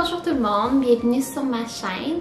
bonjour tout le monde, bienvenue sur ma chaîne.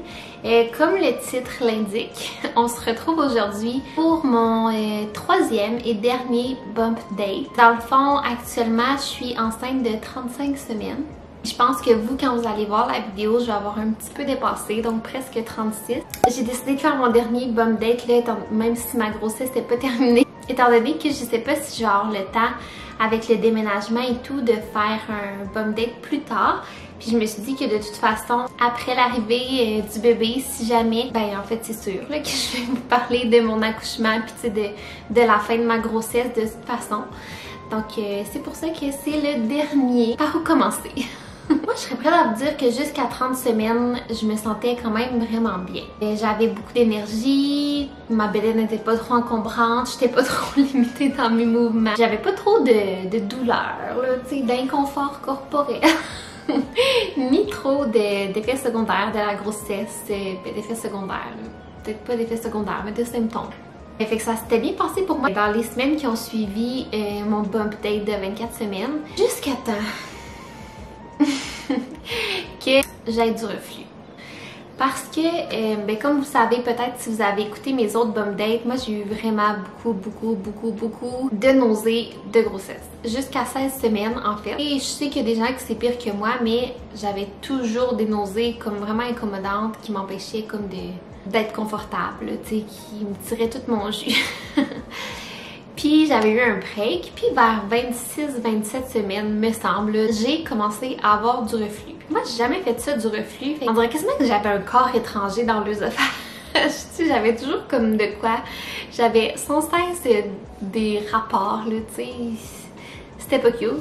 Comme le titre l'indique, on se retrouve aujourd'hui pour mon troisième et dernier bump date. Dans le fond, actuellement, je suis enceinte de 35 semaines. Je pense que vous, quand vous allez voir la vidéo, je vais avoir un petit peu dépassé, donc presque 36. J'ai décidé de faire mon dernier bump date, là, même si ma grossesse n'était pas terminée. Étant donné que je sais pas si je vais avoir le temps avec le déménagement et tout de faire un bump date plus tard. Puis je me suis dit que de toute façon, après l'arrivée du bébé, si jamais, ben en fait c'est sûr là, que je vais vous parler de mon accouchement puis de la fin de ma grossesse de toute façon. Donc c'est pour ça que c'est le dernier. Par où commencer? Moi, je serais prête à vous dire que jusqu'à 30 semaines, je me sentais quand même vraiment bien. J'avais beaucoup d'énergie, ma bedaine n'était pas trop encombrante, j'étais pas trop limitée dans mes mouvements. J'avais pas trop de douleur, tu sais, d'inconfort corporel. Ni trop d'effets secondaires de la grossesse, d'effets secondaires, peut-être pas d'effets secondaires, mais de symptômes. Fait que ça s'était bien passé pour moi dans les semaines qui ont suivi mon bump date de 24 semaines, jusqu'à temps que j'aie du reflux. Parce que, ben, comme vous savez peut-être si vous avez écouté mes autres bump dates, moi j'ai eu vraiment beaucoup de nausées de grossesse. Jusqu'à 16 semaines en fait. Et je sais qu'il y a des gens qui c'est pire que moi, mais j'avais toujours des nausées comme vraiment incommodantes qui m'empêchaient comme d'être confortable, tu sais, qui me tiraient tout mon jus. Puis j'avais eu un break, puis vers 26-27 semaines, me semble, j'ai commencé à avoir du reflux. Moi, j'ai jamais fait ça, du reflux. On dirait quasiment que j'avais un corps étranger dans l'œsophage. J'avais toujours comme de quoi. J'avais sans cesse des rapports, là, tu sais. C'était pas cute.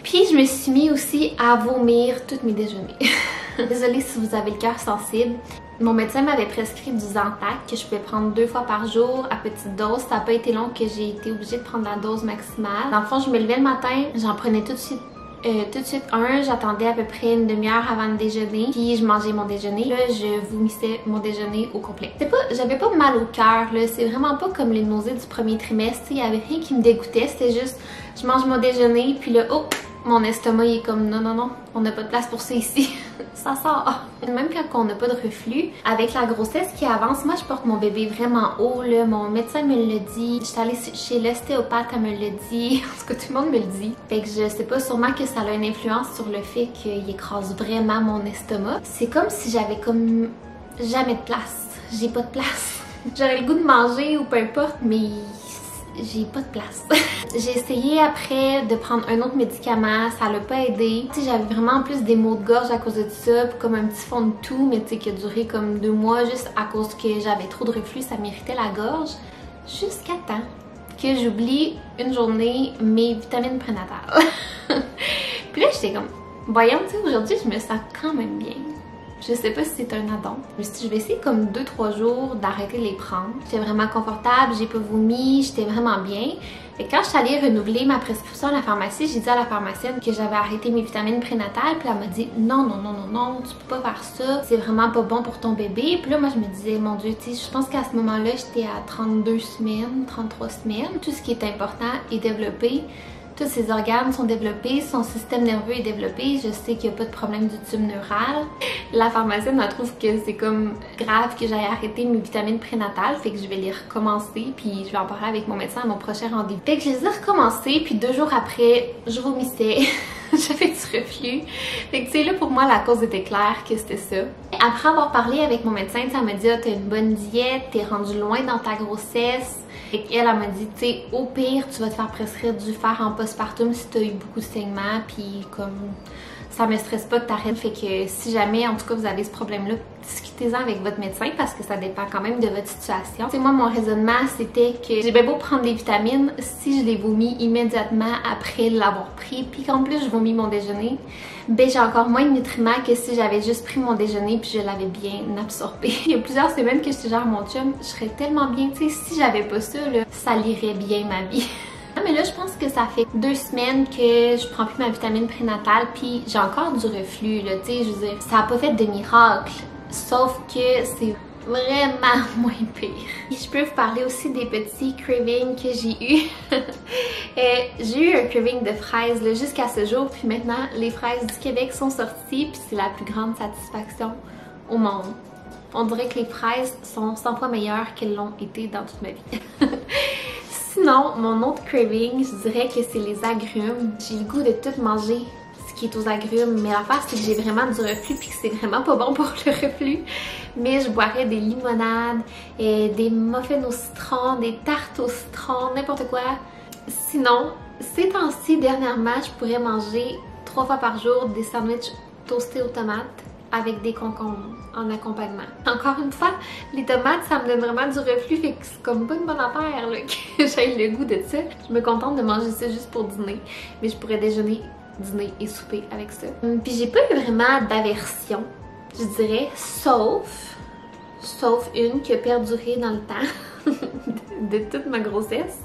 Puis je me suis mis aussi à vomir tous mes déjeuners. Désolée si vous avez le cœur sensible. Mon médecin m'avait prescrit du Zantac que je pouvais prendre 2 fois par jour à petite dose. Ça n'a pas été long que j'ai été obligée de prendre la dose maximale. Dans le fond, je me levais le matin, j'en prenais tout de suite un. J'attendais à peu près une demi-heure avant le déjeuner. Puis je mangeais mon déjeuner. Là, je vomissais mon déjeuner au complet. J'avais pas mal au cœur. C'est vraiment pas comme les nausées du premier trimestre. Il y avait rien qui me dégoûtait. C'était juste, je mange mon déjeuner. Puis là, oh! Mon estomac il est comme non, on n'a pas de place pour ça ici. Ça sort. Même quand on n'a pas de reflux, avec la grossesse qui avance, moi je porte mon bébé vraiment haut, là. Mon médecin me le dit. J'étais allée chez l'ostéopathe, elle me le dit. En tout cas, tout le monde me le dit. Fait que je sais pas, sûrement que ça a une influence sur le fait qu'il écrase vraiment mon estomac. C'est comme si j'avais comme jamais de place. J'ai pas de place. J'aurais le goût de manger ou peu importe, mais j'ai pas de place. J'ai essayé après de prendre un autre médicament, ça l'a pas aidé. Tu sais, j'avais vraiment plus des maux de gorge à cause de ça, comme un petit fond de toux, mais tu sais, qui a duré comme 2 mois juste à cause que j'avais trop de reflux, ça m'irritait la gorge. Jusqu'à temps que j'oublie une journée mes vitamines prénatales. Puis là, j'étais comme, voyons, tu sais, aujourd'hui, je me sens quand même bien. Je sais pas si c'est un addon. Je vais essayer comme 2-3 jours d'arrêter de les prendre. J'étais vraiment confortable, j'ai pas vomi, j'étais vraiment bien. Et quand je suis allée renouveler ma prescription à la pharmacie, j'ai dit à la pharmacienne que j'avais arrêté mes vitamines prénatales. Puis elle m'a dit non, tu peux pas faire ça. C'est vraiment pas bon pour ton bébé. Puis là, moi, je me disais, mon Dieu, tu sais, je pense qu'à ce moment-là, j'étais à 32 semaines, 33 semaines. Tout ce qui est important est développé. Tous ses organes sont développés, son système nerveux est développé, je sais qu'il n'y a pas de problème du tube neural. La pharmacienne, elle trouve que c'est comme grave que j'aille arrêter mes vitamines prénatales, fait que je vais les recommencer, puis je vais en parler avec mon médecin à mon prochain rendez-vous. Fait que je les ai recommencés, puis 2 jours après, je vomissais, j'avais du reflux. Fait que tu sais, là pour moi, la cause était claire que c'était ça. Après avoir parlé avec mon médecin, elle m'a dit, ah, t'as une bonne diète, t'es rendu loin dans ta grossesse. Et elle m'a dit, tu sais, au pire, tu vas te faire prescrire du fer en postpartum si tu as eu beaucoup de saignements, puis comme ça me stresse pas que t'arrêtes. Fait que si jamais, en tout cas, vous avez ce problème-là, discutez-en avec votre médecin parce que ça dépend quand même de votre situation. Tu sais, moi, mon raisonnement, c'était que j'ai bien beau prendre des vitamines, si je les vomis immédiatement après l'avoir pris, puis qu'en plus je vomis mon déjeuner, ben j'ai encore moins de nutriments que si j'avais juste pris mon déjeuner puis je l'avais bien absorbé. Il y a plusieurs semaines que j'étais genre, mon chum, je serais tellement bien, tu sais, si j'avais pas ça, là, ça lirait bien ma vie. Mais là, je pense que ça fait 2 semaines que je prends plus ma vitamine prénatale, puis j'ai encore du reflux, là, tu sais, je veux dire, ça a pas fait de miracle, sauf que c'est vraiment moins pire. Et je peux vous parler aussi des petits cravings que j'ai eu. J'ai eu un craving de fraises jusqu'à ce jour, puis maintenant les fraises du Québec sont sorties, puis c'est la plus grande satisfaction au monde. On dirait que les fraises sont 100 fois meilleures qu'elles l'ont été dans toute ma vie. Sinon, mon autre craving, je dirais que c'est les agrumes. J'ai le goût de tout manger ce qui est aux agrumes, mais l'affaire c'est que j'ai vraiment du reflux puis que c'est vraiment pas bon pour le reflux. Mais je boirais des limonades, des muffins au citron, des tartes au citron, n'importe quoi. Sinon, ces temps-ci, dernièrement, je pourrais manger 3 fois par jour des sandwichs toastés aux tomates avec des concombres en accompagnement. Encore une fois, les tomates, ça me donne vraiment du reflux, fait que c'est comme pas une bonne affaire là, que j'aille le goût de ça. Je me contente de manger ça juste pour dîner, mais je pourrais déjeuner, dîner et souper avec ça. Puis j'ai pas eu vraiment d'aversion, je dirais, sauf une qui a perduré dans le temps de toute ma grossesse.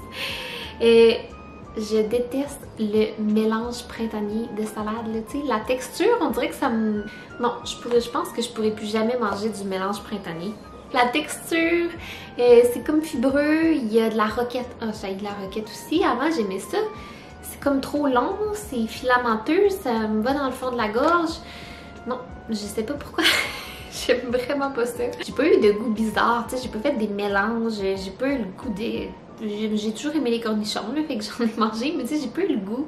Je déteste le mélange printanier de salade, là, tu sais. La texture, on dirait que ça me... Non, je pense que je pourrais plus jamais manger du mélange printanier. La texture, c'est comme fibreux, il y a de la roquette. Ah, j'ai de la roquette aussi. Avant, j'aimais ça. C'est comme trop long, c'est filamenteux, ça me va dans le fond de la gorge. Non, je sais pas pourquoi. J'aime vraiment pas ça. J'ai pas eu de goût bizarre, tu sais, j'ai pas fait des mélanges, j'ai pas eu le goût des... J'ai toujours aimé les cornichons, là, fait que j'en ai mangé, mais tu sais, j'ai pas eu le goût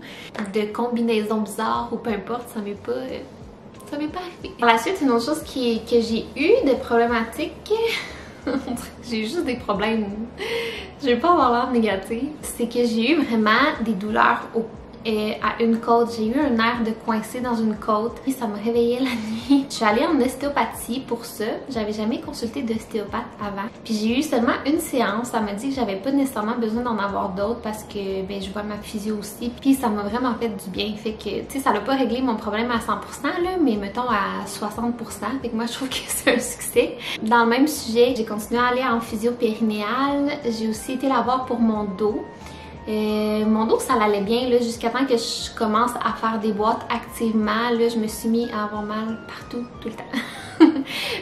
de combinaisons bizarres ou peu importe, ça m'est pas arrivé. Par la suite, une autre chose que j'ai eu de problématique, j'ai eu juste des problèmes, je vais pas avoir l'air négative, c'est que j'ai eu vraiment des douleurs à une côte. J'ai eu un nerf de coincé dans une côte et ça me réveillait la nuit. Je suis allée en ostéopathie pour ça. J'avais jamais consulté d'ostéopathe avant. Puis j'ai eu seulement une séance. Ça m'a dit que j'avais pas nécessairement besoin d'en avoir d'autres parce que ben, je vois ma physio aussi. Puis ça m'a vraiment fait du bien. Fait que, tu sais, ça n'a pas réglé mon problème à 100% là, mais mettons à 60%. Fait que moi, je trouve que c'est un succès. Dans le même sujet, j'ai continué à aller en physio périnéale. J'ai aussi été la voir pour mon dos. Mon dos, ça allait bien jusqu'à temps que je commence à faire des boîtes activement. Là, je me suis mis à avoir mal partout, tout le temps.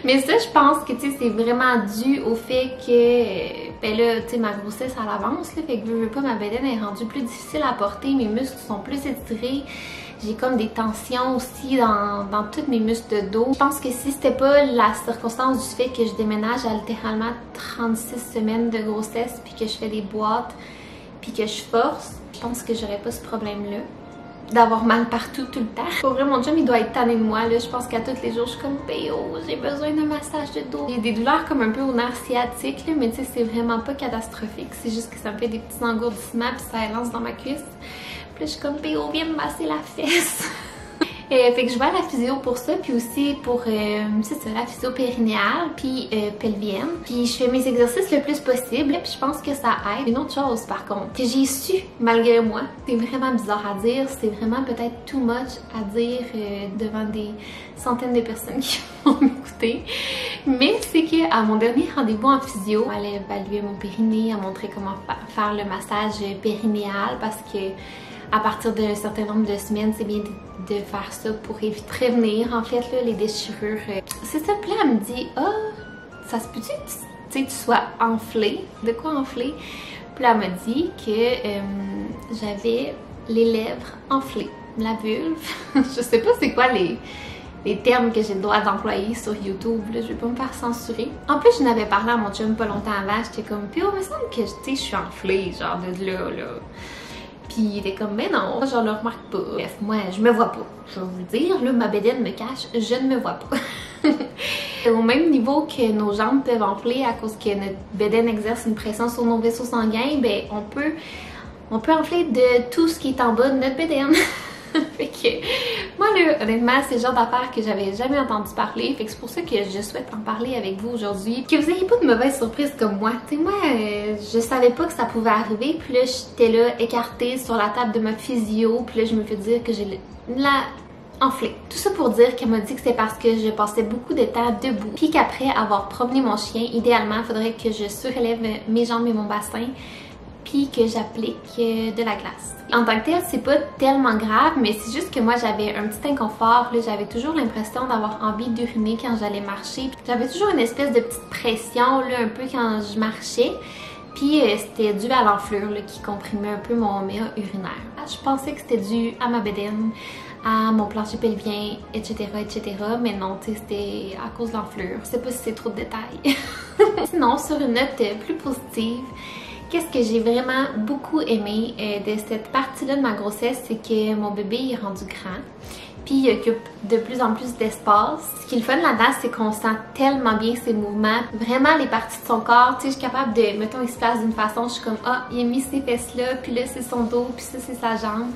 Mais ça, je pense que c'est vraiment dû au fait que, ben là, tu sais, ma grossesse à l'avance, fait que je veux pas, ma bedaine est rendue plus difficile à porter, mes muscles sont plus étirés. J'ai comme des tensions aussi dans tous mes muscles de dos. Je pense que si c'était pas la circonstance du fait que je déménage à littéralement 36 semaines de grossesse puis que je fais des boîtes puis que je force, je pense que j'aurais pas ce problème-là. D'avoir mal partout tout le temps. Pour vrai, mon chum, il doit être tanné de moi, là. Je pense qu'à tous les jours, je suis comme « Péo, j'ai besoin d'un massage de dos. » J'ai des douleurs comme un peu au nerf sciatique, là, mais tu sais, c'est vraiment pas catastrophique. C'est juste que ça me fait des petits engourdissements puis ça lance dans ma cuisse. Puis là, je suis comme « Péo, viens me masser la fesse. » Fait que je vais à la physio pour ça, puis aussi pour, c'est ça, la physio périnéale, puis pelvienne. Puis je fais mes exercices le plus possible, puis je pense que ça aide. Une autre chose, par contre, que j'ai su malgré moi, c'est vraiment bizarre à dire, c'est vraiment peut-être too much à dire devant des centaines de personnes qui vont m'écouter. Mais c'est qu'à mon dernier rendez-vous en physio, elle a évalué mon périnée, elle a montré comment faire le massage périnéal, parce que à partir d'un certain nombre de semaines, c'est bien de faire ça pour prévenir, en fait, là, les déchirures. C'est ça, puis là, elle me dit « Ah, ça se peut-tu que tu sois enflée? » De quoi enflée? Puis là, elle m'a dit que j'avais les lèvres enflées, la vulve. Je sais pas c'est quoi les termes que j'ai le droit d'employer sur YouTube, là, je vais pas me faire censurer. En plus, je n'avais parlé à mon chum pas longtemps avant, j'étais comme « Puis oh, il me semble que, tu sais, je suis enflée, genre de là. » Puis il était comme, mais non, je le remarque pas. Bref, moi, je me vois pas. Je vais vous le dire, là, ma bedaine me cache, je ne me vois pas. Au même niveau que nos jambes peuvent enfler à cause que notre bedaine exerce une pression sur nos vaisseaux sanguins, ben on peut enfler de tout ce qui est en bas de notre bedaine. Fait que moi là, honnêtement, c'est le genre d'affaires que j'avais jamais entendu parler. Fait que c'est pour ça que je souhaite en parler avec vous aujourd'hui. Que vous ayez pas de mauvaises surprises comme moi. Tu sais, moi, je savais pas que ça pouvait arriver. Puis là, j'étais là écartée sur la table de ma physio. Puis là, je me fais dire que j'ai la enflée. Tout ça pour dire qu'elle m'a dit que c'est parce que je passais beaucoup de temps debout. Puis qu'après avoir promené mon chien, idéalement, il faudrait que je surélève mes jambes et mon bassin. puis que j'applique de la glace. En tant que tel, c'est pas tellement grave, mais c'est juste que moi j'avais un petit inconfort, j'avais toujours l'impression d'avoir envie d'uriner quand j'allais marcher. J'avais toujours une espèce de petite pression là, un peu quand je marchais. Puis c'était dû à l'enflure qui comprimait un peu mon méa urinaire. Je pensais que c'était dû à ma bédaine, à mon plancher pelvien, etc. etc. Mais non, c'était à cause de l'enflure. Je sais pas si c'est trop de détails. Sinon, sur une note plus positive, qu'est-ce que j'ai vraiment beaucoup aimé de cette partie-là de ma grossesse, c'est que mon bébé est rendu grand. Puis il occupe de plus en plus d'espace. Ce qui est le fun là-dedans, c'est qu'on sent tellement bien ses mouvements. Vraiment les parties de son corps, tu sais, je suis capable de, mettons, il se place d'une façon, je suis comme, ah, il a mis ses fesses là, puis là c'est son dos, puis ça c'est sa jambe.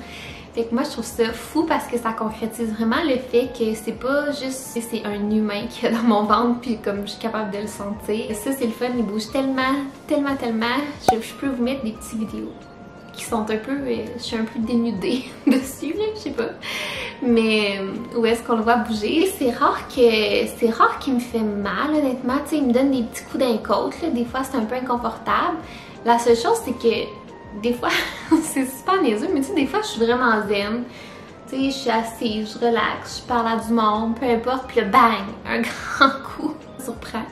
Fait que moi je trouve ça fou parce que ça concrétise vraiment le fait que c'est pas juste, c'est un humain qui est dans mon ventre, puis comme je suis capable de le sentir. Ça c'est le fun, il bouge tellement, tellement, tellement. Je peux vous mettre des petites vidéos qui sont un peu, je suis un peu dénudée dessus, là, je sais pas. Mais où est-ce qu'on le voit bouger? C'est rare qu'il me fait mal, honnêtement. Tu sais, il me donne des petits coups d'un côte, là. Des fois, c'est un peu inconfortable. La seule chose, c'est que des fois, c'est super niaiseux, mais tu sais, des fois, je suis vraiment zen. Tu sais, je suis assise, je relaxe, je parle à du monde, peu importe, puis là, bang! Un grand coup, ça surprend.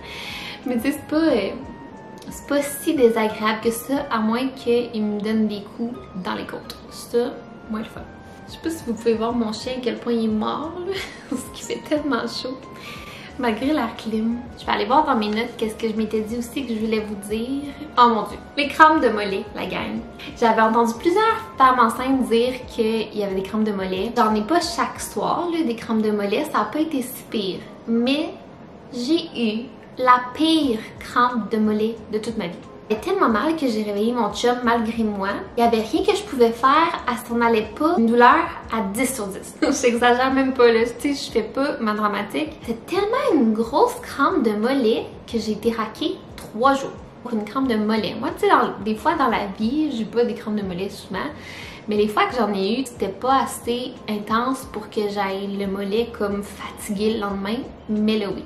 Mais tu sais, c'est pas si désagréable que ça, à moins qu'il me donne des coups dans les côtes. Ça, moins le fun. Je sais pas si vous pouvez voir mon chien à quel point il est mort, là, parce qu'il fait tellement chaud, malgré l'air clim. Je vais aller voir dans mes notes qu'est-ce que je m'étais dit aussi que je voulais vous dire. Oh mon dieu, les crampes de mollet, la gang. J'avais entendu plusieurs femmes enceintes dire qu'il y avait des crampes de mollet. J'en ai pas chaque soir, là, des crampes de mollet, ça a pas été si pire. Mais j'ai eu la pire crampe de mollet de toute ma vie. J'avais tellement mal que j'ai réveillé mon chum malgré moi. Il n'y avait rien que je pouvais faire, elle s'en allait pas. Une douleur à 10 sur 10. J'exagère même pas là, tu sais, je fais pas ma dramatique. C'était tellement une grosse crampe de mollet que j'ai été raquée 3 jours pour une crampe de mollet. Moi, tu sais, des fois dans la vie, j'ai pas des crampes de mollet souvent. Mais les fois que j'en ai eu, c'était pas assez intense pour que j'aille le mollet comme fatigué le lendemain. Mais là oui.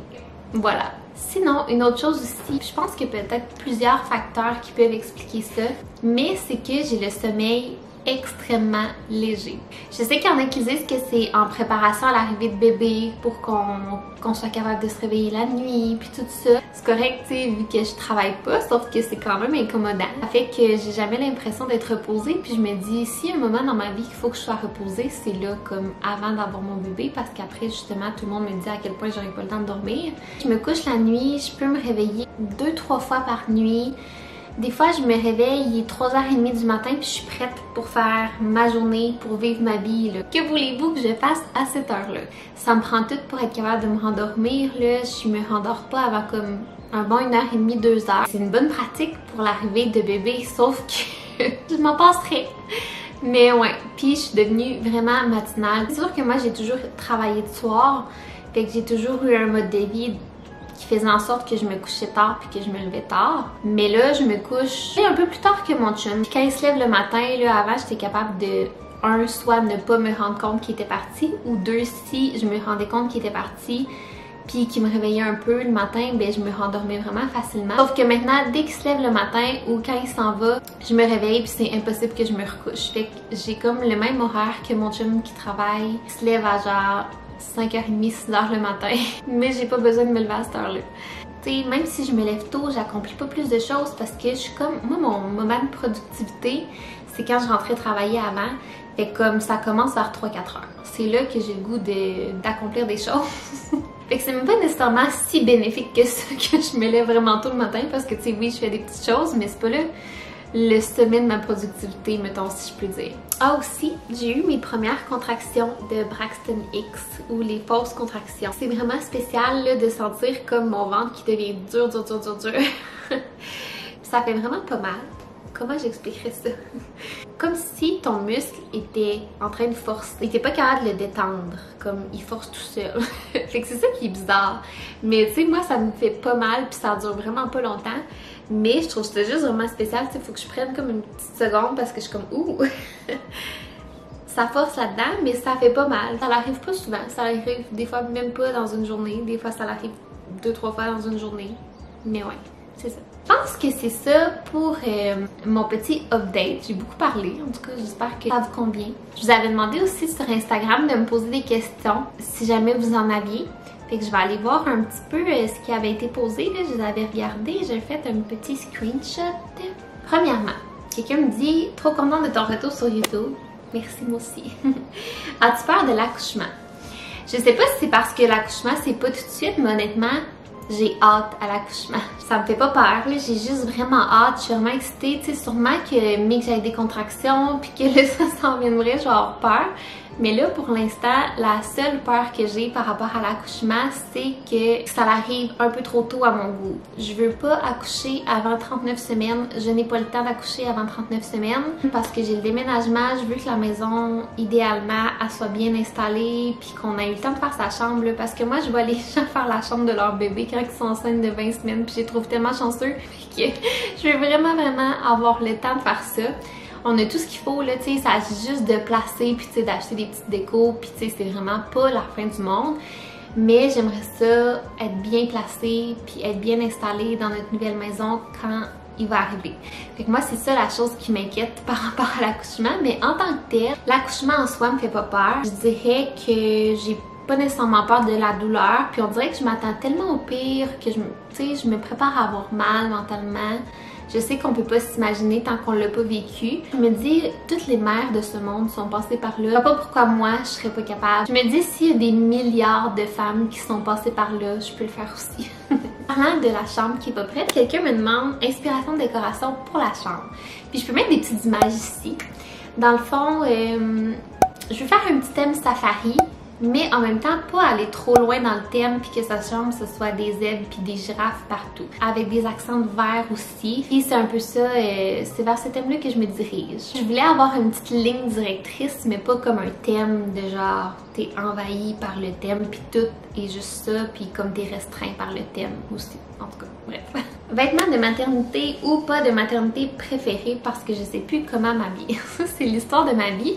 Voilà. Sinon, une autre chose aussi, je pense qu'il y a peut-être plusieurs facteurs qui peuvent expliquer ça, mais c'est que j'ai le sommeil extrêmement léger. Je sais qu'il y en a qui disent que c'est en préparation à l'arrivée de bébé pour qu'on soit capable de se réveiller la nuit, puis tout ça. C'est correct, tu sais, vu que je travaille pas, sauf que c'est quand même incommodant. Ça fait que j'ai jamais l'impression d'être reposée, puis je me dis, s'il y a un moment dans ma vie qu'il faut que je sois reposée, c'est là, comme avant d'avoir mon bébé, parce qu'après, justement, tout le monde me dit à quel point j'aurais pas le temps de dormir. Je me couche la nuit, je peux me réveiller 2-3 fois par nuit. Des fois, je me réveille, il est 3h30 du matin puis je suis prête pour faire ma journée, pour vivre ma vie. Là. Que voulez-vous que je fasse à cette heure-là? Ça me prend tout pour être capable de me rendormir. Là. Je me rendors pas avant comme un bon 1h30, 2h. C'est une bonne pratique pour l'arrivée de bébé, sauf que je m'en passerai. Mais ouais, puis je suis devenue vraiment matinale. C'est sûr que moi, j'ai toujours travaillé de soir, fait que j'ai toujours eu un mode de vie qui faisait en sorte que je me couchais tard puis que je me levais tard. Mais là, je me couche un peu plus tard que mon chum. Puis quand il se lève le matin, là, avant, j'étais capable de, soit ne pas me rendre compte qu'il était parti, ou 2, si je me rendais compte qu'il était parti, puis qu'il me réveillait un peu le matin, ben je me rendormais vraiment facilement. Sauf que maintenant, dès qu'il se lève le matin ou quand il s'en va, je me réveille puis c'est impossible que je me recouche. Fait que j'ai comme le même horaire que mon chum qui travaille, qui se lève à genre 5h30, 6h le matin, mais j'ai pas besoin de me lever à cette heure-là. Tu sais, même si je me lève tôt, j'accomplis pas plus de choses parce que je suis comme, moi mon moment de productivité, c'est quand je rentrais travailler avant, fait comme ça commence vers 3-4 heures. C'est là que j'ai le goût d'accomplir des choses. Fait que c'est même pas nécessairement si bénéfique que ça que je me lève vraiment tôt le matin parce que tu sais, oui, je fais des petites choses, mais c'est pas là le sommet de ma productivité, mettons, si je peux dire. Ah aussi, j'ai eu mes premières contractions de Braxton Hicks, ou les fausses contractions. C'est vraiment spécial là, de sentir comme mon ventre qui devient dur. Ça fait vraiment pas mal. Comment j'expliquerais ça? Comme si ton muscle était en train de forcer. Il était pas capable de le détendre, comme il force tout seul. Fait que c'est ça qui est bizarre. Mais tu sais, moi ça me fait pas mal puis ça dure vraiment pas longtemps. Mais je trouve que c'est juste vraiment spécial. Tu sais, faut que je prenne comme une petite seconde parce que je suis comme ouh! Ça force là-dedans, mais ça fait pas mal. Ça l'arrive pas souvent. Ça arrive des fois même pas dans une journée. Des fois ça l'arrive 2-3 fois dans une journée. Mais ouais. c'est ça. Je pense que c'est ça pour mon petit update. J'ai beaucoup parlé, en tout cas j'espère que ça vous convient. Je vous avais demandé aussi sur Instagram de me poser des questions si jamais vous en aviez. Fait que je vais aller voir un petit peu ce qui avait été posé. Là. Je les avais regardés, j'ai fait un petit screenshot. Premièrement, quelqu'un me dit « Trop contente de ton retour sur YouTube. » Merci, moi aussi. As-tu peur de l'accouchement? Je sais pas si c'est parce que l'accouchement c'est pas tout de suite, mais honnêtement, j'ai hâte à l'accouchement. Ça me fait pas peur, j'ai juste vraiment hâte, je suis vraiment excitée. Tu sais, sûrement que mais que j'ai des contractions puis que là ça s'en viendrait, je vais avoir peur. Mais là, pour l'instant, la seule peur que j'ai par rapport à l'accouchement, c'est que ça arrive un peu trop tôt à mon goût. Je veux pas accoucher avant 39 semaines. Je n'ai pas le temps d'accoucher avant 39 semaines parce que j'ai le déménagement. Je veux que la maison, idéalement, elle soit bien installée puis qu'on ait eu le temps de faire sa chambre. Là, parce que moi, je vois les gens faire la chambre de leur bébé quand ils sont enceintes de 20 semaines puis je les trouve tellement chanceux que je veux vraiment avoir le temps de faire ça. On a tout ce qu'il faut, là, tu sais, il s'agit juste de placer, puis tu sais, d'acheter des petites décos, puis tu sais, c'est vraiment pas la fin du monde. Mais j'aimerais ça être bien placée, puis être bien installée dans notre nouvelle maison quand il va arriver. Fait que moi, c'est ça la chose qui m'inquiète par rapport à l'accouchement, mais en tant que tel, l'accouchement en soi me fait pas peur. Je dirais que j'ai pas nécessairement peur de la douleur, puis on dirait que je m'attends tellement au pire que je me prépare à avoir mal mentalement. Je sais qu'on peut pas s'imaginer tant qu'on l'a pas vécu. Je me dis, toutes les mères de ce monde sont passées par là. Je sais pas pourquoi moi, je serais pas capable. Je me dis, s'il y a des milliards de femmes qui sont passées par là, je peux le faire aussi. Parlant de la chambre qui est pas prête, quelqu'un me demande inspiration de décoration pour la chambre. Puis je peux mettre des petites images ici. Dans le fond, je vais faire un petit thème safari. Mais en même temps, pas aller trop loin dans le thème puis que sa chambre, ce soit des zèbres puis des girafes partout. Avec des accents de vert aussi. Puis c'est un peu ça, c'est vers ce thème-là que je me dirige. Je voulais avoir une petite ligne directrice, mais pas comme un thème de genre, t'es envahi par le thème puis tout est juste ça, puis comme t'es restreint par le thème aussi. En tout cas, bref. Vêtements de maternité ou pas de maternité préférés parce que je sais plus comment m'habiller. Ça, c'est l'histoire de ma vie.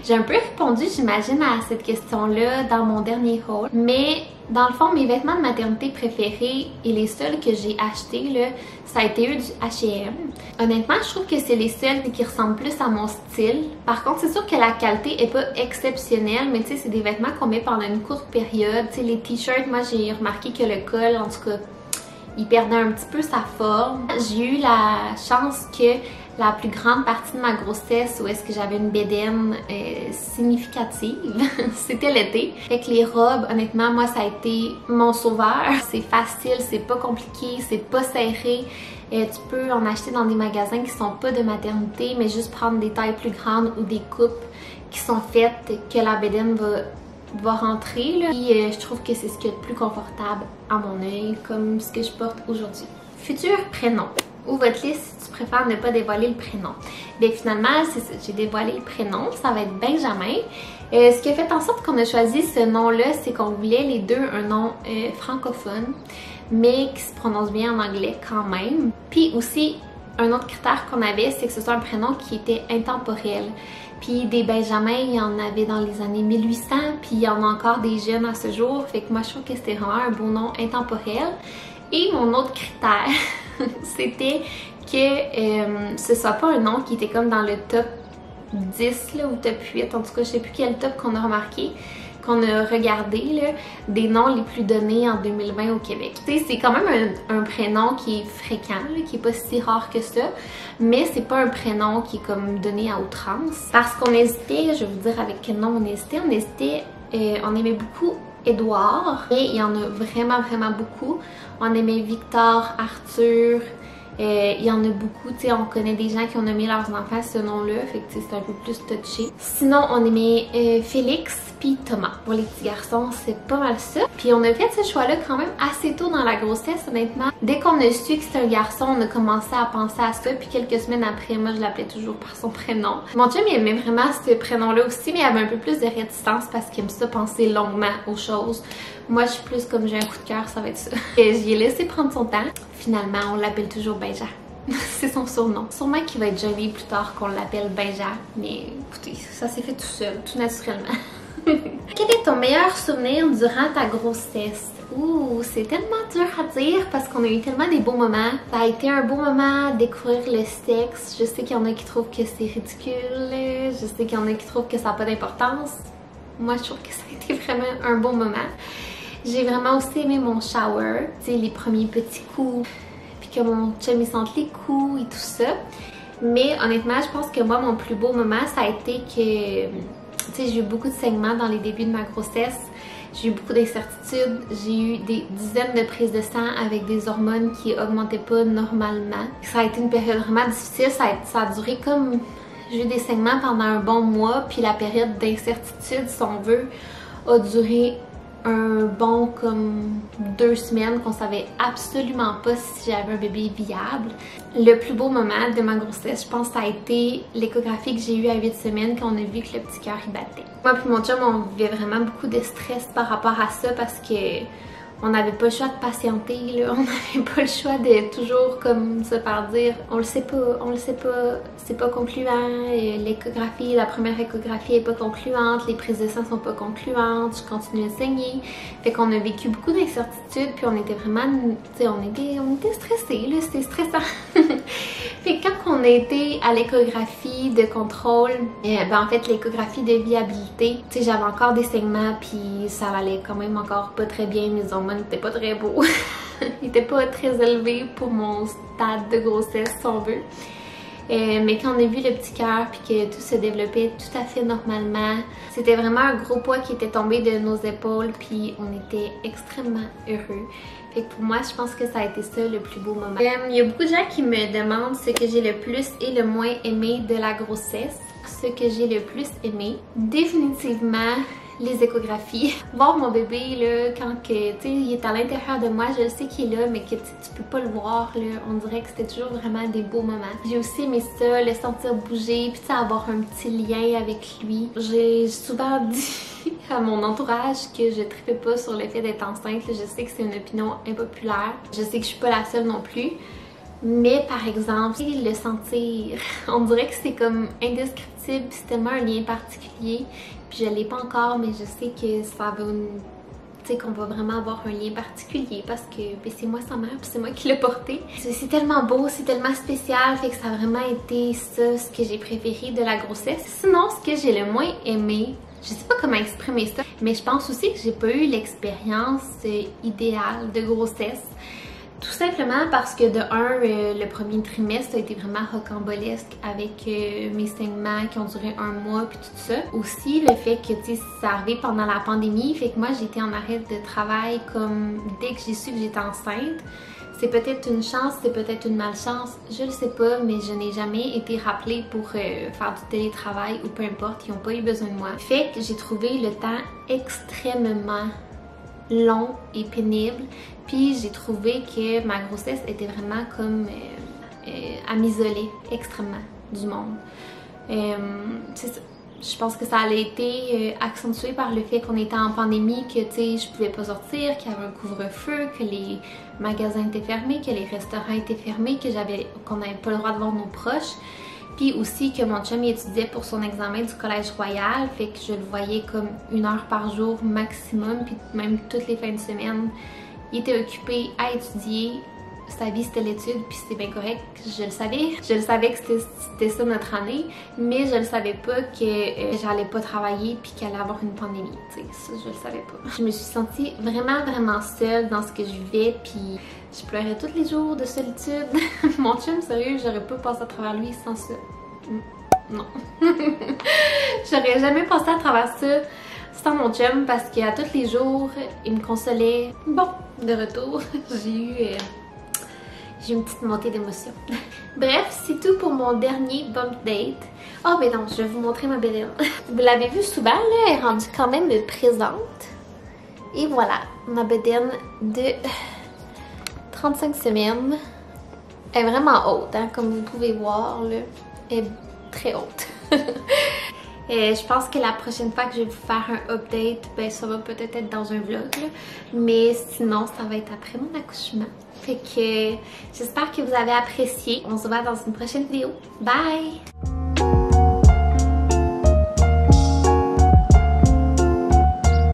J'ai un peu répondu, j'imagine, à cette question-là dans mon dernier haul. Mais dans le fond, mes vêtements de maternité préférés et les seuls que j'ai achetés, là, ça a été eux du H&M. Honnêtement, je trouve que c'est les seuls qui ressemblent plus à mon style. Par contre, c'est sûr que la qualité est pas exceptionnelle, mais tu sais, c'est des vêtements qu'on met pendant une courte période. Tu sais, les t-shirts, moi, j'ai remarqué que le col, en tout cas, il perdait un petit peu sa forme. J'ai eu la chance que la plus grande partie de ma grossesse où est-ce que j'avais une bédaine significative, c'était l'été. Fait que les robes, honnêtement, moi, ça a été mon sauveur. C'est facile, c'est pas compliqué, c'est pas serré. Tu peux en acheter dans des magasins qui sont pas de maternité, mais juste prendre des tailles plus grandes ou des coupes qui sont faites que la bédaine va rentrer là. Et je trouve que c'est ce qui est le plus confortable à mon œil, comme ce que je porte aujourd'hui. Futur prénom ou votre liste si tu préfères ne pas dévoiler le prénom. Bien finalement, c'est ça, j'ai dévoilé le prénom, ça va être Benjamin. Ce qui a fait en sorte qu'on a choisi ce nom-là, c'est qu'on voulait les deux un nom francophone, mais qui se prononce bien en anglais quand même. Puis aussi, un autre critère qu'on avait, c'est que ce soit un prénom qui était intemporel. Puis des Benjamins, il y en avait dans les années 1800, puis il y en a encore des jeunes à ce jour. Fait que moi, je trouve que c'était vraiment un beau nom intemporel. Et mon autre critère, c'était que ce soit pas un nom qui était comme dans le top 10 là, ou top 8. En tout cas, je sais plus quel top qu'on a remarqué, qu'on a regardé, là, des noms les plus donnés en 2020 au Québec. Tu sais, c'est quand même un prénom qui est fréquent, là, qui est pas si rare que ça, mais c'est pas un prénom qui est comme donné à outrance. Parce qu'on hésitait, je vais vous dire avec quel nom on hésitait. On aimait beaucoup Édouard, et il y en a vraiment, vraiment beaucoup. On aimait Victor, Arthur, il y en a beaucoup, tu sais, on connaît des gens qui ont nommé leurs enfants ce nom-là, fait que c'est un peu plus touché. Sinon, on aimait Félix puis Thomas. Pour les petits garçons, c'est pas mal ça. Puis on a fait ce choix-là quand même assez tôt dans la grossesse, honnêtement. Dès qu'on a su que c'était un garçon, on a commencé à penser à ça, puis quelques semaines après, moi, je l'appelais toujours par son prénom. Mon chum, il aimait vraiment ce prénom-là aussi, mais il avait un peu plus de réticence parce qu'il aime ça penser longuement aux choses. Moi, je suis plus comme j'ai un coup de cœur, ça va être ça. Et j'y ai laissé prendre son temps. Finalement, on l'appelle toujours Benja. C'est son surnom. Sûrement qu'il va être joli plus tard qu'on l'appelle Benja, mais écoutez, ça s'est fait tout seul, tout naturellement. Quel est ton meilleur souvenir durant ta grossesse? Ouh, c'est tellement dur à dire parce qu'on a eu tellement des beaux moments. Ça a été un beau moment de découvrir le sexe. Je sais qu'il y en a qui trouvent que c'est ridicule. Je sais qu'il y en a qui trouvent que ça n'a pas d'importance. Moi, je trouve que ça a été vraiment un bon moment. J'ai vraiment aussi aimé mon shower. Tu sais, les premiers petits coups. Puis que mon chum il sente les coups et tout ça. Mais honnêtement, je pense que moi, mon plus beau moment, ça a été que... Tu sais, j'ai eu beaucoup de saignements dans les débuts de ma grossesse. J'ai eu beaucoup d'incertitudes. J'ai eu des dizaines de prises de sang avec des hormones qui augmentaient pas normalement. Ça a été une période vraiment difficile. Ça a duré comme... J'ai eu des saignements pendant un bon mois. Puis la période d'incertitude, si on veut, a duré un bon comme 2 semaines qu'on savait absolument pas si j'avais un bébé viable. Le plus beau moment de ma grossesse, je pense, ça a été l'échographie que j'ai eue à 8 semaines quand on a vu que le petit cœur y battait. Moi puis mon chum, on vivait vraiment beaucoup de stress par rapport à ça parce que on n'avait pas le choix de patienter, là. On n'avait pas le choix de toujours comme se faire dire on le sait pas, c'est pas concluant, l'échographie, la première échographie est pas concluante, les prises de sang sont pas concluantes, je continue de saigner. Fait qu'on a vécu beaucoup d'incertitudes puis on était vraiment, tu sais, on était stressés, là, c'était stressant. Fait que quand on a été à l'échographie de contrôle, ben en fait l'échographie de viabilité, tu sais, j'avais encore des saignements puis ça allait quand même encore pas très bien, mes hormones n'étaient pas très beaux. Ils étaient pas très élevés pour mon stade de grossesse si on veut. Mais quand on a vu le petit cœur puis que tout se développait tout à fait normalement, c'était vraiment un gros poids qui était tombé de nos épaules puis on était extrêmement heureux. Fait que pour moi, je pense que ça a été ça le plus beau moment. Il y a beaucoup de gens qui me demandent ce que j'ai le plus et le moins aimé de la grossesse. Ce que j'ai le plus aimé, définitivement les échographies. Voir mon bébé là, quand que, tu sais, il est à l'intérieur de moi, je sais qu'il est là, mais que tu peux pas le voir là, on dirait que c'était toujours vraiment des beaux moments. J'ai aussi aimé ça, le sentir bouger, puis tu sais, avoir un petit lien avec lui. J'ai souvent dit à mon entourage que je tripais pas sur le fait d'être enceinte. Je sais que c'est une opinion impopulaire. Je sais que je suis pas la seule non plus. Mais par exemple, le sentir, on dirait que c'est comme indescriptible, c'est tellement un lien particulier. Puis je l'ai pas encore, mais je sais que ça va, tu sais, qu'on va vraiment avoir un lien particulier parce que ben, c'est moi sa mère, puis c'est moi qui l'ai porté. C'est tellement beau, c'est tellement spécial, fait que ça a vraiment été ça, ce que j'ai préféré de la grossesse. Sinon, ce que j'ai le moins aimé, je sais pas comment exprimer ça, mais je pense aussi que j'ai pas eu l'expérience idéale de grossesse. Tout simplement parce que de un, le premier trimestre a été vraiment rocambolesque avec mes saignements qui ont duré 1 mois puis tout ça. Aussi le fait que tu sais, ça arrivait pendant la pandémie, fait que moi j'étais en arrêt de travail comme dès que j'ai su que j'étais enceinte. C'est peut-être une chance, c'est peut-être une malchance, je le sais pas, mais je n'ai jamais été rappelée pour faire du télétravail ou peu importe, ils n'ont pas eu besoin de moi. Fait que j'ai trouvé le temps extrêmement long et pénible. Puis j'ai trouvé que ma grossesse était vraiment comme à m'isoler extrêmement du monde. C'est ça. Je pense que ça a été accentué par le fait qu'on était en pandémie, que tu sais, je pouvais pas sortir, qu'il y avait un couvre-feu, que les magasins étaient fermés, que les restaurants étaient fermés, qu'on n'avait pas le droit de voir nos proches. Puis aussi que mon chum il étudiait pour son examen du Collège Royal, fait que je le voyais comme 1 heure par jour maximum, puis même toutes les fins de semaine. Il était occupé à étudier, sa vie c'était l'étude, puis c'était bien correct, je le savais. Je le savais que c'était ça notre année, mais je le savais pas que j'allais pas travailler puis qu'il allait avoir une pandémie, tu sais, ça je le savais pas. Je me suis sentie vraiment seule dans ce que je vivais, puis je pleurais tous les jours de solitude. Mon chum, sérieux, j'aurais pas passé à travers lui sans ça. Non. J'aurais jamais passé à travers ça sans mon chum parce qu'à tous les jours, il me consolait. Bon, de retour, j'ai eu une petite montée d'émotion. Bref, c'est tout pour mon dernier bump date. Oh ben non, je vais vous montrer ma bedaine. Vous l'avez vu souvent, là, elle est rendue quand même présente. Et voilà, ma bedaine de 35 semaines. Elle est vraiment haute, hein, comme vous pouvez voir, là. Elle est très haute. Je pense que la prochaine fois que je vais vous faire un update, ben ça va peut-être être dans un vlog, là. Mais sinon, ça va être après mon accouchement. Fait que j'espère que vous avez apprécié. On se voit dans une prochaine vidéo. Bye!